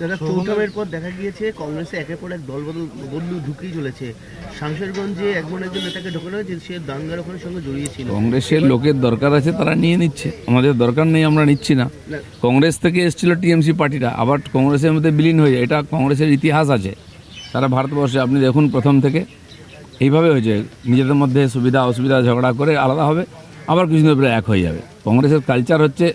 দাদা, চৌঠামের পর দেখা গিয়েছে কংগ্রেসে একের পর এক বদলু ঢুকেই চলেছে। শামশেরগঞ্জে একজন নেতাকে ঢোকানো হয়েছে, সে দাঙ্গার ওখানে সঙ্গে জড়িয়েছিল। কংগ্রেসের লোকের দরকার আছে, তারা নিয়ে নিচ্ছে। আমাদের দরকার নেই, আমরা নিচ্ছি না। কংগ্রেস থেকে এসেছিল টিএমসি পার্টিটা, আবার কংগ্রেসের মধ্যে বিলীন হয়ে যায়। এটা কংগ্রেসের ইতিহাস আছে সারা ভারতবর্ষে। আপনি দেখুন, প্রথম থেকে এইভাবে হয়েছে, নিজেদের মধ্যে সুবিধা অসুবিধা ঝগড়া করে আলাদা হবে, আবার কিছুদিন পরে এক হয়ে যাবে। কংগ্রেসের কালচার হচ্ছে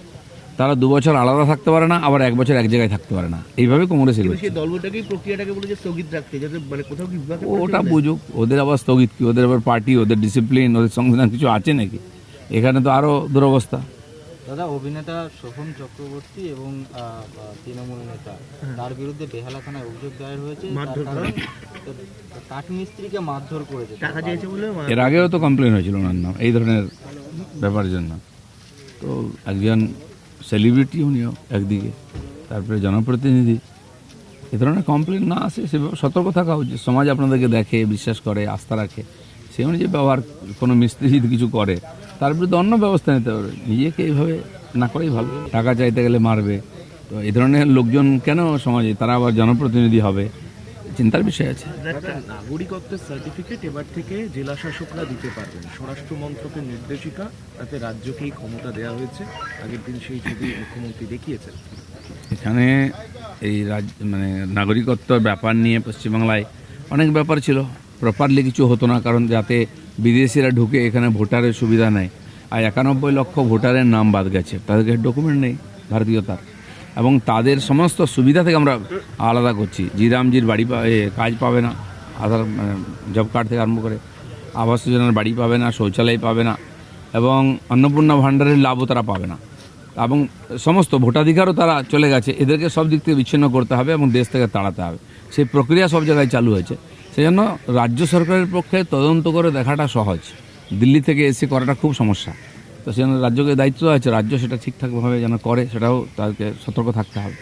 তারা 2 বছর আলাদা থাকতে পারে না, আবার 1 বছর এক জায়গায় থাকতে পারে না। এইভাবে কংগ্রেস এগোচ্ছে। সেই দলটাকেই প্রক্রিয়াটাকে বলেছে স্থগিত রাখতে, যাতে মানে কোথাও কি বিভাগে ওটা বুঝুক, ওদের আবার স্থগিত কি? ওদের আবার পার্টি, ওদের ডিসিপ্লিন, ওদের সংবিধান কিছু আছে নাকি? এখানে তো আরও দুরবস্থা। দাদা, অভিনেতা শোভন চক্রবর্তী এবং তৃণমূল নেতা তার বিরুদ্ধে বেহালাখানায় অভিযোগ দায়ের হয়েছে। কাঠমিস্ত্রিকে মারধর করেছে, টাকা চেয়েছে বলে। এর আগেও তো কমপ্লেন হয়েছিল ওনার নাম এই ধরনের ব্যাপারের জন্য। তো একজন সেলিব্রিটি উনিও একদিকে, তারপরে জনপ্রতিনিধি, এ ধরনের কমপ্লেন না আসে সেভাবে সতর্ক থাকা উচিত। সমাজ আপনাদেরকে দেখে, বিশ্বাস করে, আস্থা রাখে, সে অনুযায়ী ব্যবহার। কোনো মিস্ত্রি যদি কিছু করে তার বিরুদ্ধে অন্য ব্যবস্থা নিতে হবে, নিজেকে এইভাবে না করেই ভালো। টাকা চাইতে গেলে মারবে, তো এই ধরনের লোকজন কেন সমাজে? তারা আবার জনপ্রতিনিধি হবে, চিন্তার বিষয় আছে। নাগরিকত্বের সার্টিফিকেট এবার থেকে জেলা শাসকরা দিতে পারবেন, স্বরাষ্ট্র মন্ত্রকের নির্দেশিকা, তাতে রাজ্যকেই ক্ষমতা দেওয়া হয়েছে। আগের দিন সেই ছবি মুখ্যমন্ত্রী দেখিয়েছেন। এখানে এই মানে নাগরিকত্বর ব্যাপার নিয়ে পশ্চিমবাংলায় অনেক ব্যাপার ছিল, প্রপারলি কিছু হতো না, কারণ যাতে বিদেশিরা ঢুকে এখানে ভোটারের সুবিধা নেয়। আর 91 লক্ষ ভোটারের নাম বাদ গেছে, তাদেরকে ডকুমেন্ট নেই ভারতীয়তার, এবং তাদের সমস্ত সুবিধা থেকে আমরা আলাদা করছি। জিরামজির বাড়ি কাজ পাবে না, আধার জব কার্ড থেকে আরম্ভ করে আবাস যোজনার বাড়ি পাবে না, শৌচালয় পাবে না, এবং অন্নপূর্ণা ভাণ্ডারের লাভও তারা পাবে না, এবং সমস্ত ভোটাধিকারও তারা চলে গেছে। এদেরকে সব দিক থেকে বিচ্ছিন্ন করতে হবে এবং দেশ থেকে তাড়াতে হবে। সেই প্রক্রিয়া সব জায়গায় চালু হয়েছে। সেই জন্য রাজ্য সরকারের পক্ষে তদন্ত করে দেখাটা সহজ, দিল্লি থেকে এসে করাটা খুব সমস্যা। তো সেই জন্য রাজ্যকে দায়িত্ব আছে, রাজ্য সেটা ঠিকঠাকভাবে যেন করে, সেটাও তাদেরকে সতর্ক থাকতে হবে।